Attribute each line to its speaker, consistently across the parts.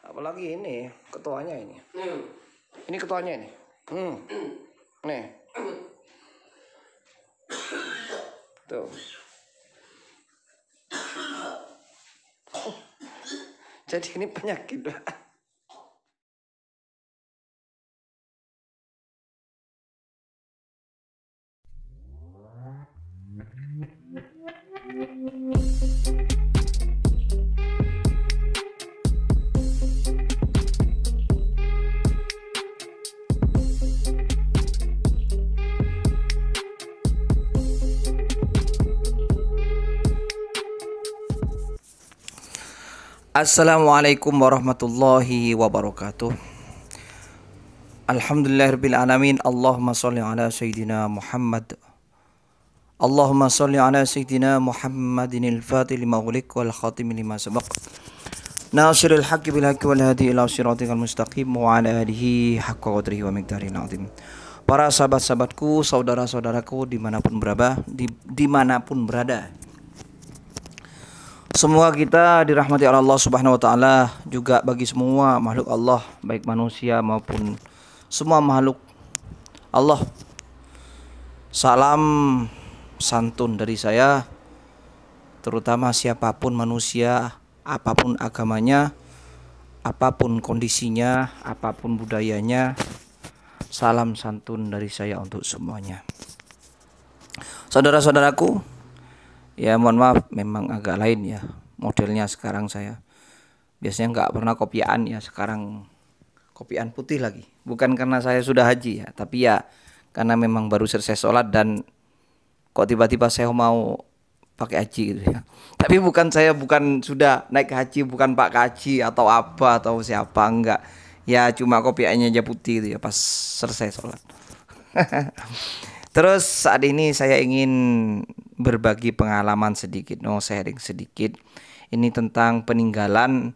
Speaker 1: Apalagi ini ketuanya ini. Ini ketuanya ini. Nih. Tuh. Jadi ini penyakit. Assalamualaikum warahmatullahi wabarakatuh. Alhamdulillahirabbil alamin. Allahumma shalli ala sayyidina Muhammad. Allahumma shalli ala sayyidina Muhammadinil fatih lima ughliq wal khatim lima sabaq. Nasiril haqqi bil haqqi wal hadi ila shiratikal mustaqim wa ala alihi haqqa qadrihi wa miqdaril azim. Para sahabat-sahabatku, saudara-saudaraku dimanapun berada. Semua kita dirahmati oleh Allah Subhanahu wa taala, juga bagi semua makhluk Allah, baik manusia maupun semua makhluk Allah. Salam santun dari saya, terutama siapapun manusia, apapun agamanya, apapun kondisinya, apapun budayanya. Salam santun dari saya untuk semuanya. Saudara-saudaraku, ya mohon maaf, memang agak lain ya modelnya sekarang saya. Biasanya nggak pernah kopian ya, sekarang kopian putih lagi. Bukan karena saya sudah haji ya, tapi ya karena memang baru selesai sholat dan kok tiba-tiba saya mau pakai haji gitu ya. Tapi saya bukan sudah naik haji, bukan Pak Haji atau apa atau siapa, enggak. Ya cuma kopiannya aja putih gitu ya pas selesai sholat. Terus saat ini saya ingin berbagi pengalaman sedikit, sharing sedikit. Ini tentang peninggalan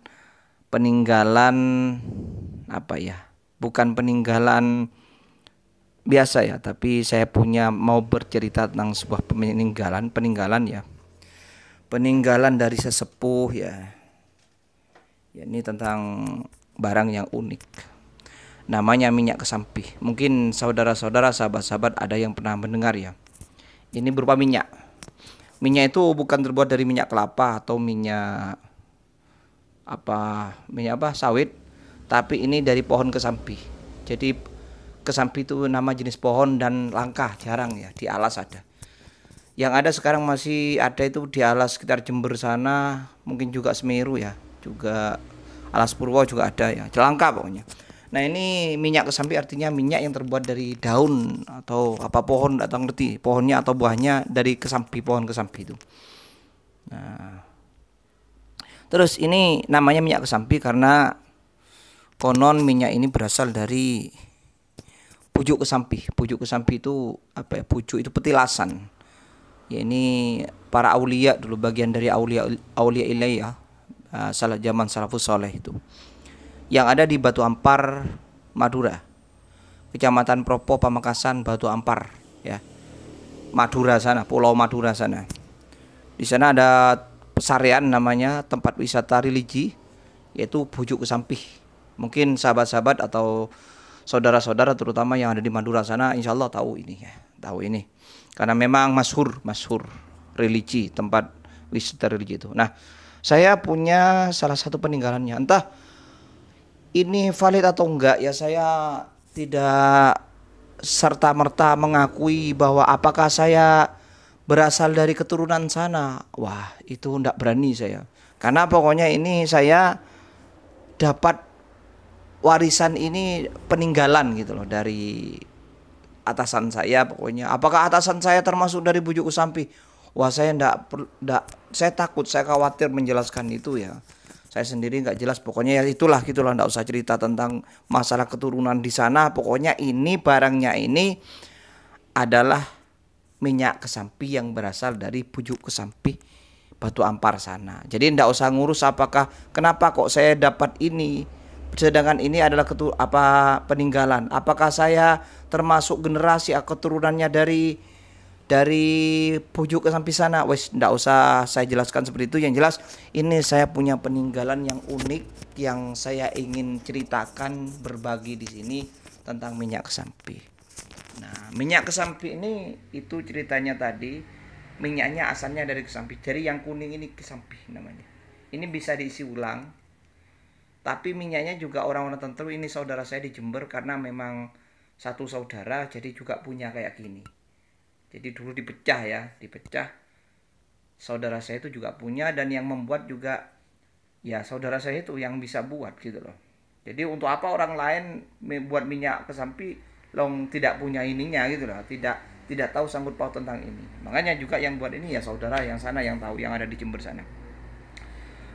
Speaker 1: apa ya? Bukan peninggalan biasa ya, tapi saya mau bercerita tentang sebuah peninggalan ya. Peninggalan dari sesepuh ya. Ya, ini tentang barang yang unik. Namanya minyak kesampi. Mungkin saudara-saudara, sahabat-sahabat ada yang pernah mendengar ya. Ini berupa minyak. Minyak itu bukan terbuat dari minyak kelapa atau minyak sawit, tapi ini dari pohon kesampi. Jadi kesampi itu nama jenis pohon dan langka, jarang ya, di alas ada. Yang ada sekarang masih ada itu di alas sekitar Jember sana, mungkin juga Semeru ya, juga alas Purwo juga ada ya, langka pokoknya. Nah, ini minyak kesampi artinya minyak yang terbuat dari daun atau apa pohon, atau ngerti pohonnya atau buahnya dari kesampi, pohon kesampi itu. Nah, terus ini namanya minyak kesampi karena konon minyak ini berasal dari pucuk kesampi. Pucuk kesampi itu apa ya? Pucuk itu petilasan. Ya, ini para aulia dulu, bagian dari aulia ilayah, salah zaman salafus soleh itu. Yang ada di Batu Ampar, Madura, Kecamatan Propo, Pamekasan, Batu Ampar, ya, Madura sana, Pulau Madura sana. Di sana ada pesarean namanya tempat wisata religi, yaitu Pucuk Kesampi. Mungkin sahabat-sahabat atau saudara-saudara terutama yang ada di Madura sana, insya Allah tahu ini ya, tahu ini, karena memang masyhur religi, tempat wisata religi itu. Nah, saya punya salah satu peninggalannya, entah ini valid atau enggak ya, saya tidak serta-merta mengakui bahwa apakah saya berasal dari keturunan sana. Wah, itu enggak berani saya. Karena pokoknya ini saya dapat warisan ini peninggalan gitu loh dari atasan saya pokoknya. Apakah atasan saya termasuk dari Pucuk Kesampi? Wah, saya enggak, saya takut, saya khawatir menjelaskan itu ya. Saya sendiri nggak jelas, pokoknya ya itulah gitulah, nggak usah cerita tentang masalah keturunan di sana. Pokoknya ini barangnya ini adalah minyak kesampi yang berasal dari Pucuk Kesampi, Batu Ampar sana. Jadi nggak usah ngurus kenapa kok saya dapat ini, sedangkan ini adalah peninggalan. Apakah saya termasuk generasi keturunannya dari dari pucuk ke samping sana. Wes ndak usah saya jelaskan seperti itu. Yang jelas ini saya punya peninggalan yang unik yang saya ingin ceritakan, berbagi di sini tentang minyak kesampi. Nah, minyak kesampi ini itu ceritanya tadi, minyaknya asalnya dari kesampi. Dari yang kuning ini kesampi namanya. Ini bisa diisi ulang. Tapi minyaknya juga orang-orang tertentu, ini saudara saya di Jember karena memang satu saudara jadi juga punya kayak gini. Jadi dulu dipecah ya, dipecah. Saudara saya itu juga punya dan yang membuat juga ya saudara saya itu yang bisa buat gitu loh. Jadi untuk apa orang lain buat minyak kesampi long tidak punya ininya gitu loh, tidak tahu sangkut paut tentang ini. Makanya juga yang buat ini ya saudara yang sana yang tahu, yang ada di Jember sana.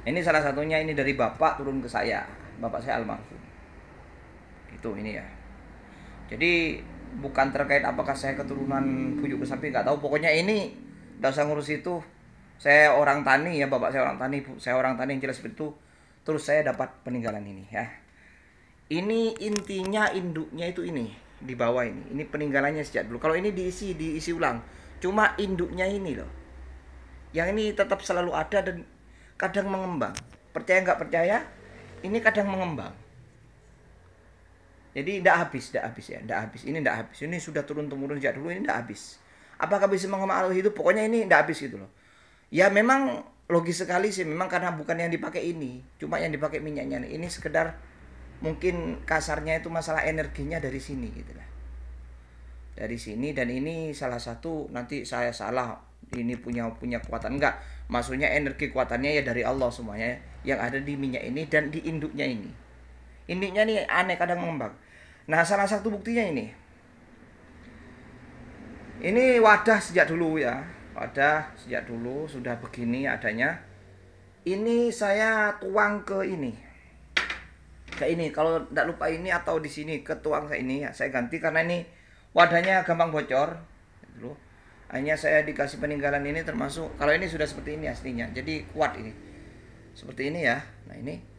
Speaker 1: Ini salah satunya ini dari bapak turun ke saya, bapak saya almarhum. Itu ini ya. Jadi bukan terkait apakah saya keturunan pucuk kesampi, nggak tahu. Pokoknya ini nggak usah ngurus itu. Saya orang tani ya, bapak saya orang tani, saya orang tani yang jelas seperti itu. Terus saya dapat peninggalan ini ya. Ini intinya induknya itu ini di bawah ini. Ini peninggalannya sejak dulu. Kalau ini diisi ulang. Cuma induknya ini loh. Yang ini tetap selalu ada dan kadang mengembang. Percaya nggak percaya? Ini kadang mengembang. Jadi tidak habis ya, tidak habis. Ini tidak habis. Ini sudah turun-temurun sejak dulu, ini tidak habis. Apakah bisa mengemak hidup? Pokoknya ini tidak habis gitu loh. Ya memang logis sekali sih, memang karena bukan yang dipakai ini, cuma yang dipakai minyaknya. Ini sekedar mungkin kasarnya itu masalah energinya dari sini gitu lah. Dari sini, dan ini salah satu, nanti saya salah, ini punya kekuatan enggak. Maksudnya energi kekuatannya ya dari Allah semuanya yang ada di minyak ini dan di induknya ini. Induknya ini aneh kadang mengembang. Nah, salah satu buktinya ini. Ini wadah sejak dulu ya. Wadah sejak dulu sudah begini adanya. Ini saya tuang ke ini. Kayak ini, kalau tidak lupa ini atau di sini ketuang saya ini ya, saya ganti karena ini wadahnya gampang bocor. Dulu. Hanya saya dikasih peninggalan ini termasuk, kalau ini sudah seperti ini aslinya. Jadi kuat ini. Seperti ini ya. Nah, ini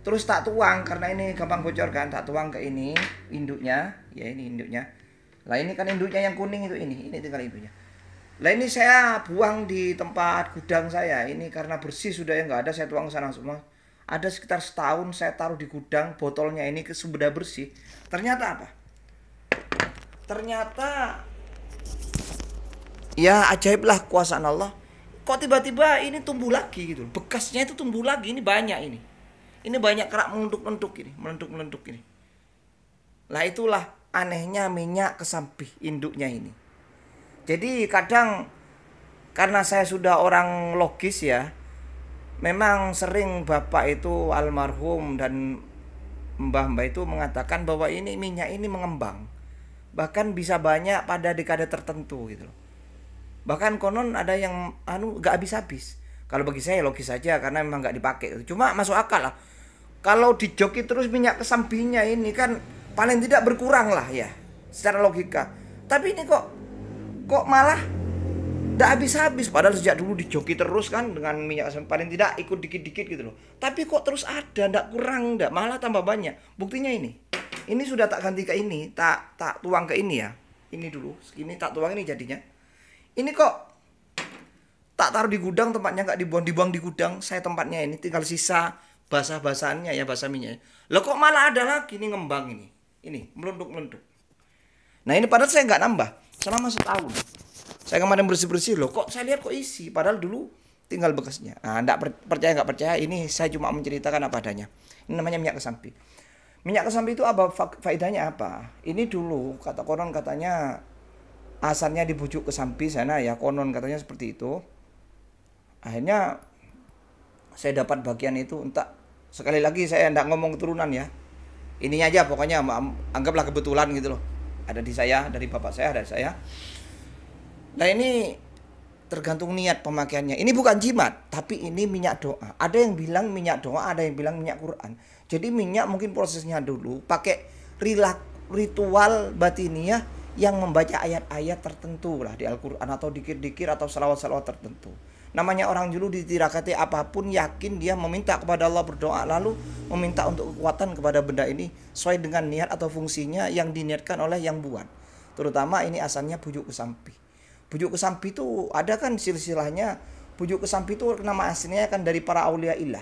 Speaker 1: terus tak tuang karena ini gampang bocor kan, tak tuang ke ini induknya, ya ini induknya. Lah ini kan induknya yang kuning itu ini tinggal induknya. Lah ini saya buang di tempat gudang saya. Ini karena bersih sudah ya nggak ada, saya tuang sana semua. Ada sekitar setahun saya taruh di gudang botolnya ini sudah bersih. Ternyata apa? Ternyata ya ajaib lah kuasaan Allah. Kok tiba-tiba ini tumbuh lagi gitu. Bekasnya itu tumbuh lagi, ini banyak ini. Ini banyak kerak melenduk-melenduk ini, melenduk-melenduk ini. Lah itulah anehnya minyak kesampi induknya ini. Jadi kadang karena saya sudah orang logis ya, memang sering bapak itu almarhum dan mbah-mbah itu mengatakan bahwa ini minyak ini mengembang. Bahkan bisa banyak pada dekade tertentu gitu loh. Bahkan konon ada yang gak habis-habis. Kalau bagi saya logis saja karena memang gak dipakai. Cuma masuk akal lah. Kalau dijoki terus minyak kesampinya ini kan paling tidak berkurang lah ya secara logika. Tapi ini kok malah tidak habis-habis, padahal sejak dulu dijoki terus kan dengan minyak kesampi, paling tidak ikut dikit-dikit gitu loh. Tapi kok terus ada, tidak kurang, tidak malah tambah banyak. Buktinya ini sudah tak ganti ke ini, tak tuang ke ini ya. Ini dulu, segini tak tuang ini jadinya. Ini kok tak taruh di gudang, tempatnya nggak dibuang di gudang. Saya tempatnya ini tinggal sisa basah-basahannya ya, basah minyaknya. Loh kok malah ada lagi nih ngembang ini. Ini melunduk-melunduk. Nah ini padahal saya nggak nambah selama setahun. Saya kemarin bersih-bersih loh, kok saya lihat kok isi. Padahal dulu tinggal bekasnya. Nah, percaya nggak percaya, ini saya cuma menceritakan apa adanya. Ini namanya minyak kesampi. Minyak kesampi itu apa faedahnya apa? Ini dulu kata konon katanya asalnya di pucuk kesampi sana ya, konon katanya seperti itu. Akhirnya saya dapat bagian itu, entah sekali lagi saya tidak ngomong keturunan ya. Ininya aja pokoknya anggaplah kebetulan gitu loh. Ada di saya, dari bapak saya, ada saya. Nah ini tergantung niat pemakaiannya. Ini bukan jimat, tapi ini minyak doa. Ada yang bilang minyak doa, ada yang bilang minyak Quran. Jadi minyak mungkin prosesnya dulu pakai ritual batiniah yang membaca ayat-ayat tertentu lah di Al-Quran atau dikir-dikir atau salawat-salawat tertentu. Namanya orang dulu ditirakati apapun yakin dia meminta kepada Allah, berdoa lalu meminta untuk kekuatan kepada benda ini sesuai dengan niat atau fungsinya yang diniatkan oleh yang buat. Terutama ini asalnya pucuk kesampi. Bujuk Kesampi itu ada kan silsilahnya. Bujuk Kesampi itu nama aslinya kan dari para aulia illah,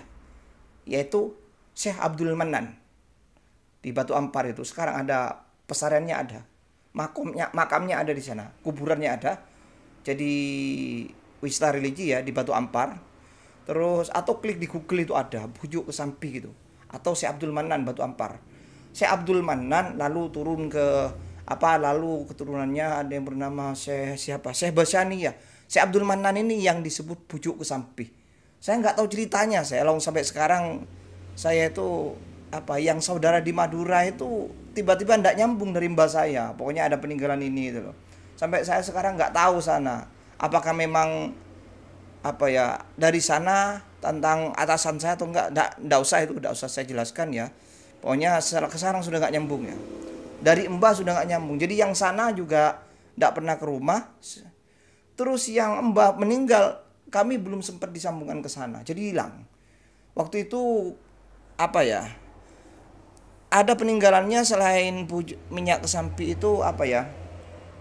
Speaker 1: yaitu Syekh Abdul Manan di Batu Ampar itu. Sekarang ada pesariannya, ada makamnya ada di sana, kuburannya ada. Jadi wisata religi ya di Batu Ampar. Terus atau klik di Google itu ada Bujuk Kesampi gitu, atau Syekh Abdul Manan Batu Ampar. Syekh Abdul Manan lalu turun ke lalu keturunannya ada yang bernama Syekh Basyani ya. Syekh Abdul Manan ini yang disebut Bujuk Kesampi. Saya nggak tahu ceritanya, saya sampai sekarang saya itu yang saudara di Madura itu tiba-tiba ndak nyambung dari mbah saya. Pokoknya ada peninggalan ini itu loh. Sampai saya sekarang nggak tahu sana. Apakah memang dari sana tentang atasan saya atau enggak, enggak usah saya jelaskan ya. Pokoknya sekarang sudah nggak nyambung ya. Dari Mbah sudah nggak nyambung. Jadi yang sana juga nggak pernah ke rumah. Terus yang Mbah meninggal, kami belum sempat disambungkan ke sana. Jadi hilang. Waktu itu ada peninggalannya selain minyak kesampi itu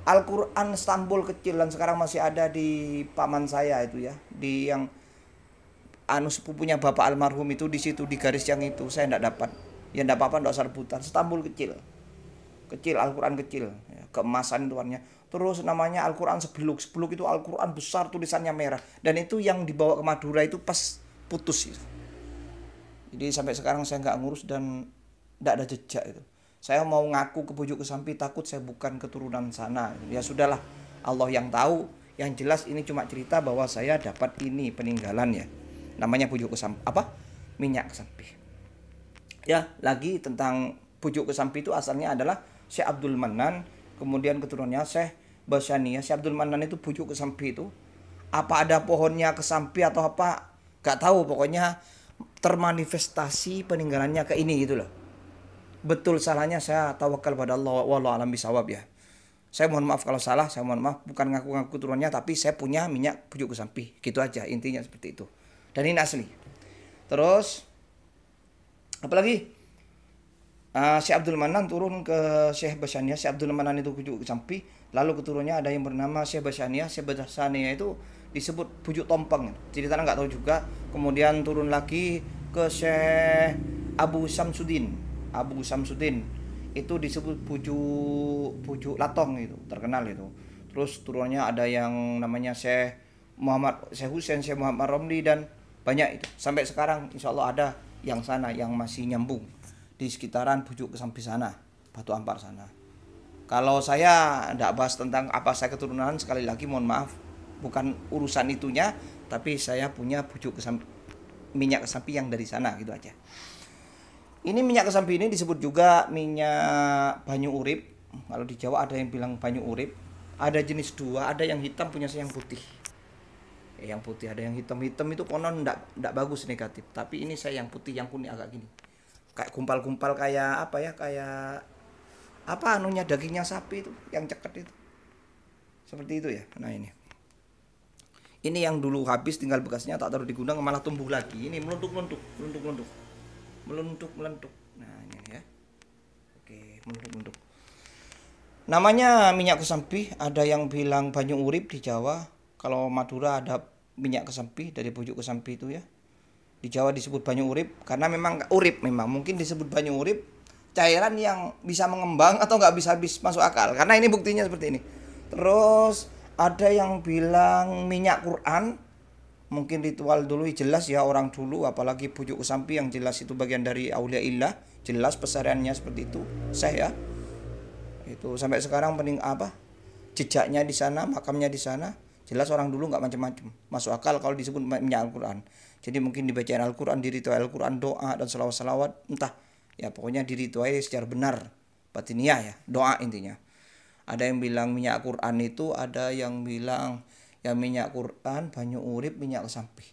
Speaker 1: Al-Quran Istanbul kecil, dan sekarang masih ada di paman saya itu ya, di yang sepupunya bapak almarhum itu, di situ di garis yang itu saya enggak dapat. Ya enggak apa-apa, enggak usah rebutan. Istanbul kecil Al-Quran kecil ya, keemasan itu warnanya. Terus namanya Al-Quran Sebeluk itu Al-Quran besar, tulisannya merah, dan itu yang dibawa ke Madura itu pas putus itu. Jadi sampai sekarang saya enggak ngurus dan enggak ada jejak itu. Saya mau ngaku ke Bujuk Kesampi takut saya bukan keturunan sana. Ya sudahlah, Allah yang tahu. Yang jelas ini cuma cerita bahwa saya dapat ini peninggalan ya. Namanya Bujuk Kesampi, minyak kesampi. Ya, lagi tentang Bujuk Kesampi itu asalnya adalah Syekh Abdul Manan, kemudian keturunannya Syekh Basyani. Syekh Abdul Manan itu Bujuk Kesampi itu apa ada pohonnya kesampi atau apa? Gak tahu, pokoknya termanifestasi peninggalannya ke ini gitu loh. Betul salahnya saya tawakal pada Allah, wallahu alam bisawab ya. Saya mohon maaf kalau salah, saya mohon maaf, bukan ngaku-ngaku turunnya, tapi saya punya minyak Bujuk Kesampi. Gitu aja intinya, seperti itu. Dan ini asli. Terus apalagi Syekh Abdul Manan turun ke Syekh Basyania. Syekh Abdul Manan itu Bujuk Kesampi, lalu keturunannya ada yang bernama Syekh Basyania. Syekh Basyania itu disebut Bujuk Tompeng. Ceritanya nggak tahu juga. Kemudian turun lagi ke Syekh Abu Samsudin itu disebut Bujuk Latong, itu terkenal itu. Terus turunnya ada yang namanya Syekh Husain, Syekh Muhammad Romli, dan banyak itu. Sampai sekarang insya Allah ada yang sana yang masih nyambung di sekitaran Bujuk Kesampi sana, Batu Ampar sana. Kalau saya tidak bahas tentang apa saya keturunan, sekali lagi mohon maaf, bukan urusan itunya, tapi saya punya Bujuk Kesampi, minyak kesampi yang dari sana, gitu aja. Ini minyak kesampi ini disebut juga minyak banyu urip. Kalau di Jawa ada yang bilang banyu urip. Ada jenis dua, ada yang hitam, punya saya yang putih. Yang putih, ada yang hitam. Hitam itu konon enggak bagus, negatif. Tapi ini saya yang putih, yang kuning agak gini. Kayak kumpal-kumpal kayak anunya dagingnya sapi itu, yang ceket itu. Seperti itu ya. Nah ini. Ini yang dulu habis tinggal bekasnya, tak taruh di gudang malah tumbuh lagi. Ini meluntuk. Nah ini ya. Oke, meluntuk. Namanya minyak kesampi, ada yang bilang banyu urip di Jawa. Kalau Madura ada minyak kesampi dari Bujuk Kesampi itu ya. Di Jawa disebut banyu urip karena memang urip, memang mungkin disebut banyu urip, cairan yang bisa mengembang atau nggak bisa habis masuk akal. Karena ini buktinya seperti ini. Terus ada yang bilang minyak Quran. Mungkin ritual dulu jelas ya orang dulu, apalagi Bujuk Kesampi yang jelas itu bagian dari aulia illah, jelas pesariannya seperti itu. Saya itu sampai sekarang jejaknya di sana, makamnya di sana. Jelas orang dulu nggak macam-macam. Masuk akal kalau disebut minyak Al-Quran. Jadi mungkin dibacain Al-Quran, diritual Al-Quran, doa dan selawat-selawat, entah ya, pokoknya diritual secara benar, batiniah ya, doa intinya. Ada yang bilang minyak Quran itu, ada yang bilang ya minyak Quran, banyu urip, minyak kesampi.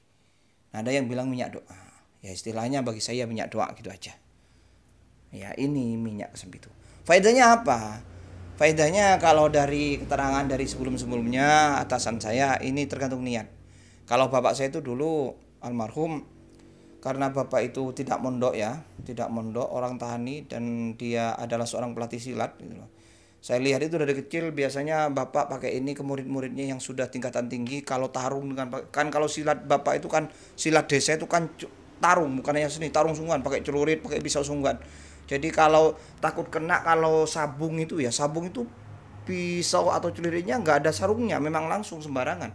Speaker 1: Nah, ada yang bilang minyak doa. Ya istilahnya bagi saya minyak doa gitu aja. Ya ini minyak kesampi itu. Faedahnya apa? Faedahnya kalau dari keterangan dari sebelum-sebelumnya atasan saya, ini tergantung niat. Kalau bapak saya itu dulu almarhum, karena bapak itu tidak mondok, orang Tahani, dan dia adalah seorang pelatih silat gitu loh. Saya lihat itu dari kecil biasanya bapak pakai ini ke murid-muridnya yang sudah tingkatan tinggi. Kalau tarung dengan kan kalau silat bapak itu kan silat desa itu kan tarung bukan hanya seni, tarung sungguhan pakai celurit, pakai pisau sungguhan. Jadi kalau takut kena kalau sabung itu ya sabung itu pisau atau celuritnya nggak ada sarungnya, memang langsung sembarangan.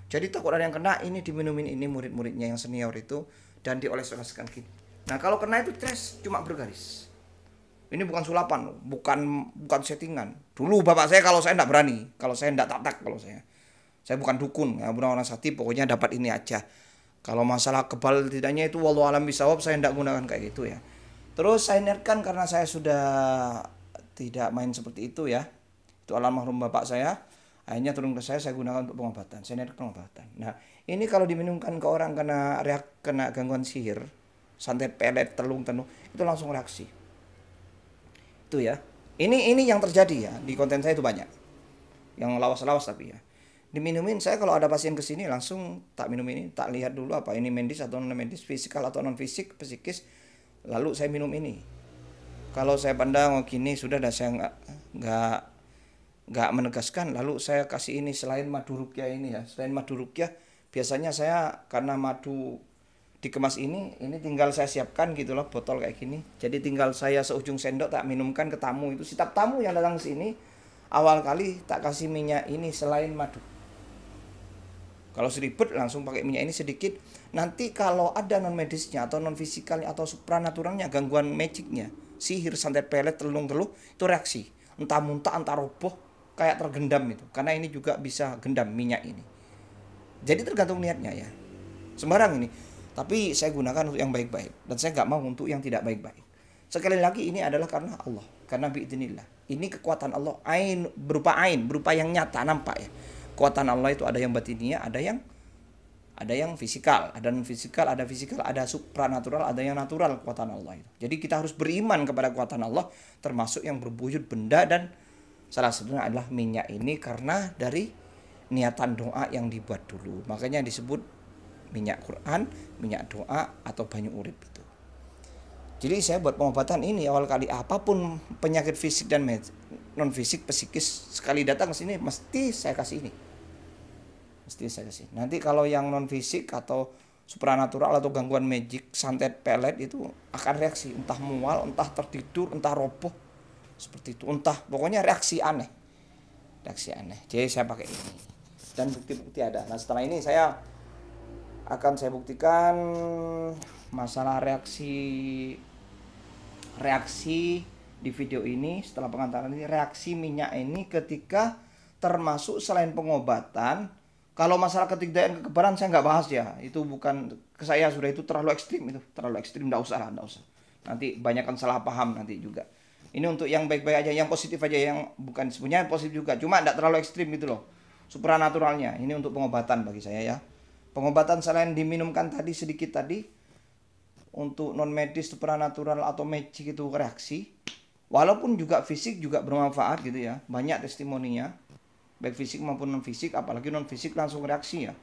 Speaker 1: Jadi takut ada yang kena ini diminumin ini murid-muridnya yang senior itu dan dioles-oleskan gini. Nah kalau kena itu tres cuma bergaris. Ini bukan sulapan, bukan settingan. Dulu bapak saya kalau saya tidak berani, kalau saya tidak tak kalau saya bukan dukun, ya bukan orang sakti, pokoknya dapat ini aja. Kalau masalah kebal tidaknya itu wallahu alam bisawab saya tidak gunakan kayak gitu ya. Terus saya niatkan karena saya sudah tidak main seperti itu ya. Itu almarhum bapak saya. Akhirnya turun ke saya gunakan untuk pengobatan. Saya niat pengobatan. Nah, ini kalau diminumkan ke orang kena gangguan sihir, santet pelet, telung-telung, itu langsung reaksi. Itu ya. Ini yang terjadi ya di konten saya itu banyak. Yang lawas-lawas tapi ya. Diminumin saya kalau ada pasien ke sini langsung tak minum ini, tak lihat dulu apa ini medis atau non medis, fisikal atau non fisik, psikis, lalu saya minum ini. Kalau saya pandang oh gini sudah dah saya nggak menegaskan, lalu saya kasih ini selain madu rukyah ini ya. Selain madu rukyah biasanya saya karena madu dikemas ini tinggal saya siapkan gitu loh botol kayak gini. Jadi tinggal saya seujung sendok tak minumkan ke tamu itu. Setiap tamu yang datang ke sini awal kali tak kasih minyak ini selain madu. Kalau seribet langsung pakai minyak ini sedikit. Nanti kalau ada non medisnya atau non fisikalnya atau supranaturalnya, gangguan magicnya, sihir, santet pelet, telung-teluh, itu reaksi. Entah muntah, entah roboh, kayak tergendam itu. Karena ini juga bisa gendam minyak ini. Jadi tergantung niatnya ya. Sembarang ini. Tapi saya gunakan untuk yang baik-baik. Dan saya nggak mau untuk yang tidak baik-baik. Sekali lagi ini adalah karena Allah. Karena biidznillah. Ini kekuatan Allah. Berupa yang nyata, nampak ya. Kekuatan Allah itu ada yang batinnya, ada yang fisikal. Ada non fisikal, ada supranatural, ada yang natural kekuatan Allah itu. Jadi kita harus beriman kepada kekuatan Allah. Termasuk yang berwujud benda dan salah satunya adalah minyak ini karena dari niatan doa yang dibuat dulu. Makanya disebut minyak Quran, minyak doa atau banyu urip itu. Jadi saya buat pengobatan ini awal kali apapun penyakit fisik dan non fisik, psikis sekali datang ke sini mesti saya kasih ini. Mesti saya kasih. Nanti kalau yang non fisik atau supranatural atau gangguan magic, santet pelet itu akan reaksi entah mual, entah tertidur, entah roboh seperti itu. Entah pokoknya reaksi aneh. Jadi saya pakai ini. Dan bukti-bukti ada. Nah, setelah ini saya buktikan masalah reaksi di video ini. Setelah pengantaran ini reaksi minyak ini ketika termasuk selain pengobatan. Kalau masalah ketidakdayaan kekebalan saya nggak bahas ya, itu bukan ke saya, sudah itu terlalu ekstrim, nggak usah. Nanti banyakkan salah paham nanti juga. Ini untuk yang baik-baik aja, yang positif aja, yang bukan sebenarnya positif juga, cuma nggak terlalu ekstrim gitu loh. Supranaturalnya ini untuk pengobatan bagi saya ya. Pengobatan selain diminumkan tadi sedikit tadi, untuk non medis, supranatural atau magic itu reaksi. Walaupun juga fisik juga bermanfaat gitu ya. Banyak testimoninya, baik fisik maupun non fisik, apalagi non fisik langsung reaksi ya.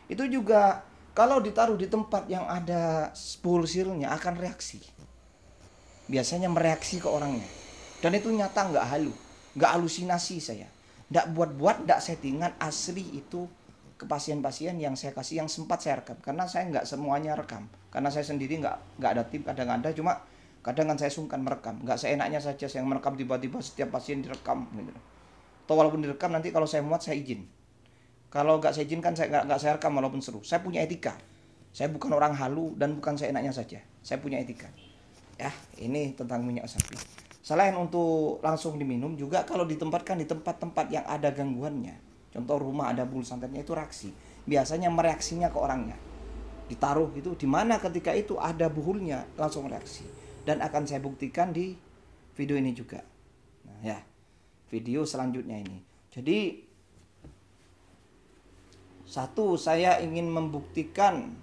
Speaker 1: Itu juga kalau ditaruh di tempat yang ada pulsirnya akan reaksi. Biasanya mereaksi ke orangnya. Dan itu nyata, nggak halusinasi saya. Nggak buat-buat, nggak settingan, asli itu ke pasien-pasien yang saya kasih, yang sempat saya rekam. Karena saya nggak semuanya rekam. Karena saya sendiri nggak ada tim, kadang ada, cuma kadang kan saya sungkan merekam. Nggak seenaknya saja saya merekam tiba-tiba setiap pasien direkam gitu. Atau walaupun direkam nanti kalau saya muat saya izin. Kalau nggak saya izinkan saya nggak saya rekam walaupun seru. Saya punya etika. Saya bukan orang halu dan bukan seenaknya saja. Saya punya etika. Ya, ini tentang minyak sapi. Selain untuk langsung diminum juga kalau ditempatkan di tempat-tempat yang ada gangguannya. Contoh rumah ada bulu santetnya itu reaksi. Biasanya mereaksinya ke orangnya. Ditaruh gitu di mana ketika itu ada buhulnya langsung reaksi. Dan akan saya buktikan di video ini juga. Nah, ya. Video selanjutnya ini. Jadi satu, saya ingin membuktikan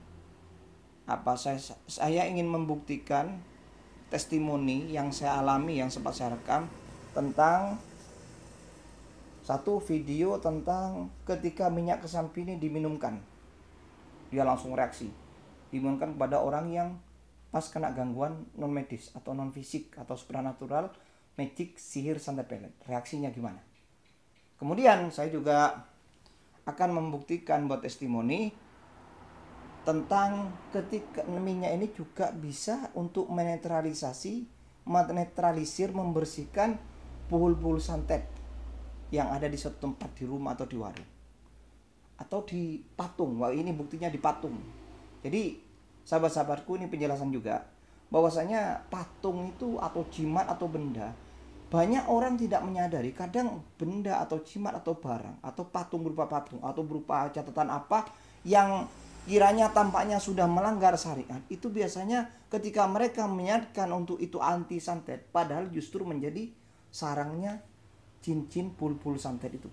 Speaker 1: saya ingin membuktikan testimoni yang saya alami, yang sempat saya rekam tentang satu video tentang ketika minyak kesampi ini diminumkan. Dia langsung reaksi. Diminumkan kepada orang yang pas kena gangguan non medis atau non fisik atau supranatural magic sihir santet pelet. Reaksinya gimana? Kemudian saya juga akan membuktikan buat testimoni tentang ketika minyak ini juga bisa untuk menetralisir, membersihkan puhul-puhul santet yang ada di suatu tempat di rumah atau di warung atau di patung. Wah, ini buktinya di patung. Jadi sahabat-sahabatku, ini penjelasan juga bahwasanya patung itu atau jimat atau benda, banyak orang tidak menyadari kadang benda atau jimat atau barang atau patung atau berupa catatan apa yang kiranya tampaknya sudah melanggar syariat, itu biasanya ketika mereka menyiarkan untuk itu anti santet, padahal justru menjadi sarangnya cincin pul-pul santet itu.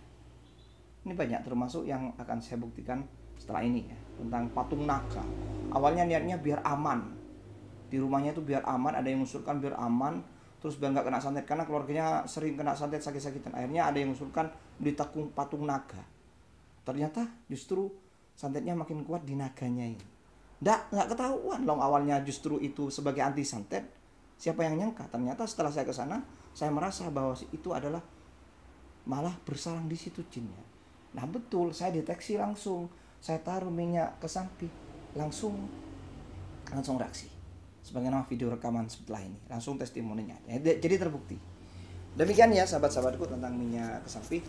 Speaker 1: Ini banyak, termasuk yang akan saya buktikan setelah ini ya, tentang patung naga. Awalnya niatnya biar aman, di rumahnya itu biar aman, ada yang mengusulkan biar aman, terus biar nggak kena santet karena keluarganya sering kena santet sakit-sakitan. Akhirnya ada yang mengusulkan beli patung naga. Ternyata justru santetnya makin kuat di naganya ini. Nggak ketahuan loh awalnya justru itu sebagai anti santet. Siapa yang nyangka? Ternyata setelah saya ke sana, saya merasa bahwa itu adalah malah bersarang di situ jinnya. Nah betul, saya deteksi langsung. Saya taruh minyak kesampi, langsung reaksi. Sebagaimana video rekaman setelah ini, langsung testimoninya. Jadi terbukti. Demikian ya sahabat-sahabatku tentang minyak kesampi.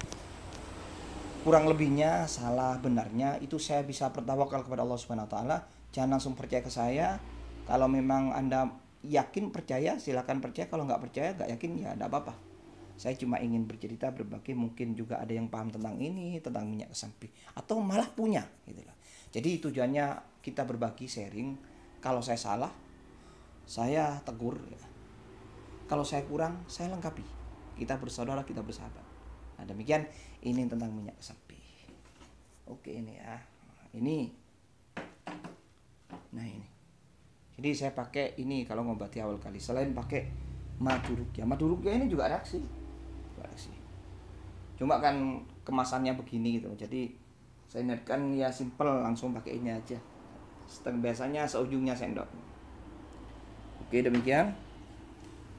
Speaker 1: Kurang lebihnya, salah benarnya itu saya bisa bertawakal kepada Allah Subhanahu wa taala. Jangan langsung percaya ke saya. Kalau memang Anda yakin percaya, silakan percaya. Kalau nggak percaya, nggak yakin, ya enggak apa-apa. Saya cuma ingin bercerita, berbagi, mungkin juga ada yang paham tentang ini, tentang minyak kesampi, atau malah punya gitu loh. Jadi tujuannya kita berbagi, sharing. Kalau saya salah, saya tegur ya. Kalau saya kurang, saya lengkapi. Kita bersaudara, kita bersahabat. Nah demikian, ini tentang minyak kesampi. Oke, ini ya. Ini. Nah ini. Jadi saya pakai ini kalau ngobati awal kali. Selain pakai madu ruqyah. Madu ruqyah ini juga reaksi. Cuma kan kemasannya begini gitu. Jadi saya niatkan ya simple, langsung pakai ini aja. Biasanya seujungnya sendok. Oke, demikian.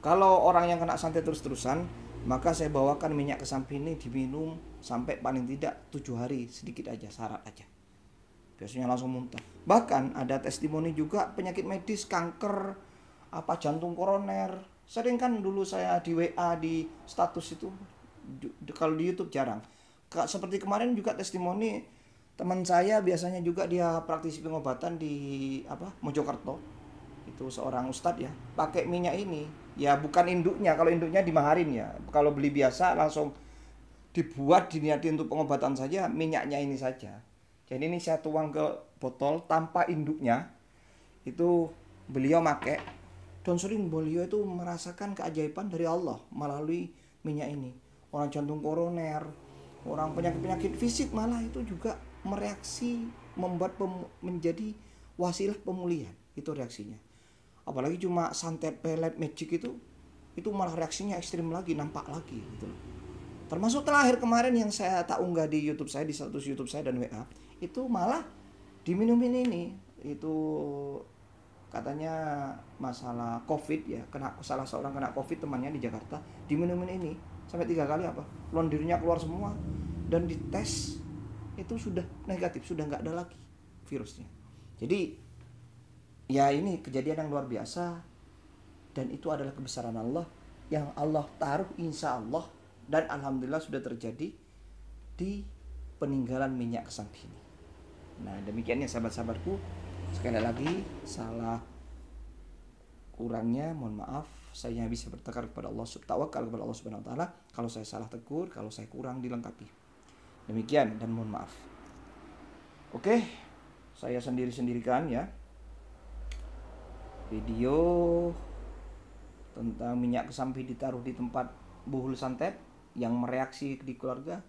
Speaker 1: Kalau orang yang kena santet terus-terusan, maka saya bawakan minyak kesampi ini diminum sampai paling tidak 7 hari, sedikit aja, syarat aja. Biasanya langsung muntah. Bahkan ada testimoni juga penyakit medis, kanker, jantung koroner. Sering kan dulu saya di WA, di status itu, kalau di YouTube jarang. Seperti kemarin juga testimoni teman saya, biasanya juga dia praktisi pengobatan di Mojokerto. Itu seorang ustadz ya, pakai minyak ini. Ya bukan induknya, kalau induknya dimaharin ya. Kalau beli biasa langsung dibuat, diniati untuk pengobatan saja, minyaknya ini saja. Jadi ini saya tuang ke botol tanpa induknya. Itu beliau pakai, dan sering beliau itu merasakan keajaiban dari Allah melalui minyak ini. Orang jantung koroner, orang penyakit-penyakit fisik malah itu juga mereaksi, membuat menjadi wasilah pemulihan. Itu reaksinya. Apalagi cuma santet pelet magic itu malah reaksinya ekstrim lagi, nampak lagi gitu. Termasuk terakhir kemarin yang saya tak unggah di YouTube saya, di status YouTube saya dan WA, itu malah diminumin ini. Itu katanya masalah COVID ya, salah seorang kena COVID temannya di Jakarta, diminumin ini sampai 3 kali londirnya keluar semua, dan dites itu sudah negatif, sudah nggak ada lagi virusnya. Jadi ya ini kejadian yang luar biasa, dan itu adalah kebesaran Allah yang Allah taruh insya Allah, dan alhamdulillah sudah terjadi di peninggalan minyak kesampi ini. Nah demikian ya sahabat-sahabatku, sekali lagi salah kurangnya mohon maaf. Saya bisa bertakar kepada Allah, tawakal kepada Allah Subhanahu wa taala. Kalau saya salah tegur, kalau saya kurang dilengkapi. Demikian dan mohon maaf. Oke, saya sendiri-sendirikan ya video tentang minyak kesampi ditaruh di tempat buhul santet yang mereaksi di keluarga,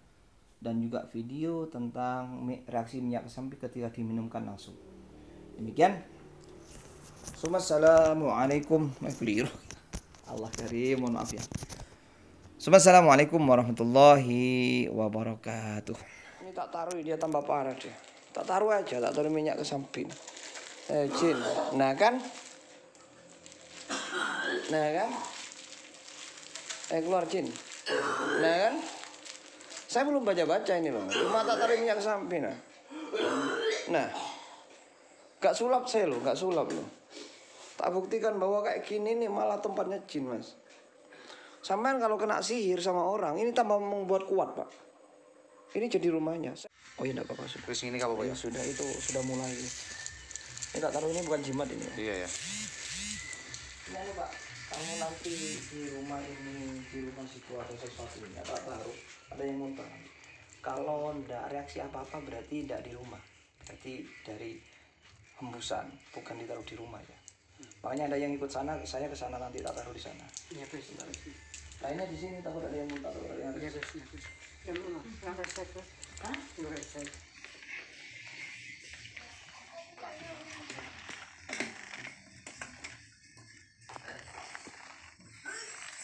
Speaker 1: dan juga video tentang reaksi minyak kesampi ketika diminumkan langsung. Demikian. Assalamualaikum Allah karim, mohon maaf ya. Assalamualaikum warahmatullahi wabarakatuh. Ini tak taruh, dia tambah parah deh. Tak taruh aja, tak taruh minyak kesampi. Jin. Nah kan Keluar jin. Nah kan? Saya belum baca-baca ini loh. Cuma tak tarik minyak kesampi nah. Nah. Gak sulap saya loh, gak sulap loh. Tak buktikan bahwa kayak gini nih malah tempatnya jin, Mas. Sampean kalau kena sihir sama orang, ini tambah membuat kuat, Pak. Ini jadi rumahnya. Oh iya, enggak apa-apa.
Speaker 2: Terus ini apa, Pak?
Speaker 1: Ya sudah, itu sudah mulai. Ini tak taruh, ini bukan jimat ini.
Speaker 2: Iya ya.
Speaker 1: Ini Pak, kamu nanti di rumah ini, di rumah situ ada sesuatu ini, tak taruh, ada yang muntah. Kalau enggak reaksi apa-apa berarti enggak di rumah. Berarti dari hembusan, bukan ditaruh di rumah ya. Makanya ada yang ikut sana, saya ke sana nanti tak taruh di sana.
Speaker 3: Iya, Bos.
Speaker 1: Lainnya di sini takut ada yang muntah, ada yang
Speaker 3: Iya, Bos. Ya, Bos. Enggak resep, Bos. Hah? Enggak resep.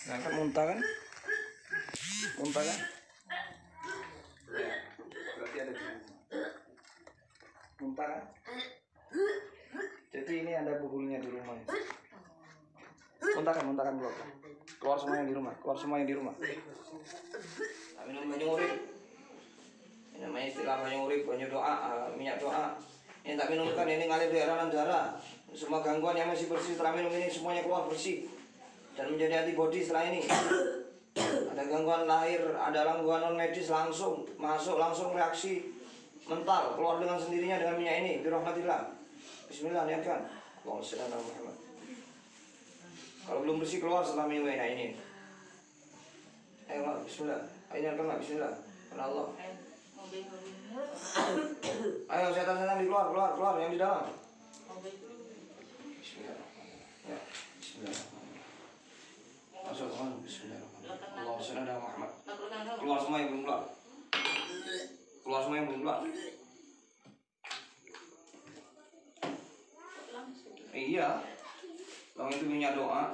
Speaker 1: Nah, kan muntah kan? Muntah kan? Berarti ada di rumah. Muntah kan? Jadi ini ada buhulnya di rumah. Muntahkan keluar. Keluar semua yang di rumah, keluar semua yang di rumah. Nah, minum banyu urip. Ini namanya istilah banyu urip, banyu doa, minyak doa. Ini tak minumkan, ini ngalir di aliran darah. Semua gangguan yang masih bersih setelah minum ini semuanya keluar bersih dan menjadi antibodi setelah ini. Ada gangguan lahir, ada gangguan non medis langsung masuk, langsung reaksi mental keluar dengan sendirinya dengan minyak ini. Birahmatillah. Bismillah, niatkan. Allahumma shalli ala Muhammad. Kalau belum bersih keluar setelah minum ini. Ayo lah, Bismillah. Ayo niatkan lah, Bismillah. Karena Allah. Ayo setan-setan keluar yang di dalam. Bismillah. Ya, Bismillah. Masuk, Bismillah. Allahumma shalli ala Muhammad. Keluar semua yang belum keluar. Keluar semua yang belum keluar. Iya. Kalau itu minyak doa.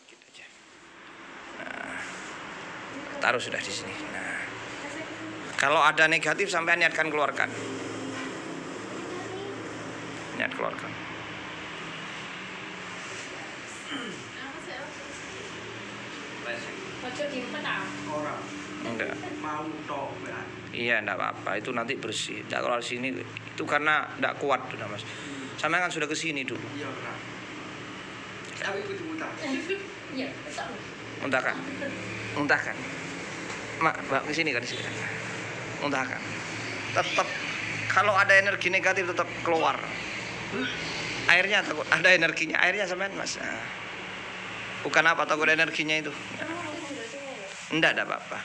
Speaker 1: Kita aja. Nah, taruh sudah di sini. Nah, kalau ada negatif sampai niatkan keluarkan. Niat keluarkan.
Speaker 3: Orang.
Speaker 1: Enggak.
Speaker 3: Mau tok ya.
Speaker 1: Iya, enggak apa-apa. Itu nanti bersih. Enggak keluar sini. Itu karena enggak kuat tuh, Mas. Sampai kan sudah ke sini dulu.
Speaker 3: Iya, Kak. Tapi itu muntah.
Speaker 4: Iya, betul.
Speaker 1: Muntahkan. Mbak ke sini kan di sini. Muntahkan. Tetap kalau ada energi negatif tetap keluar. Airnya takut ada energinya. Airnya sampean, Mas. Nah. Bukan apa takut energinya itu. Enggak ada apa-apa.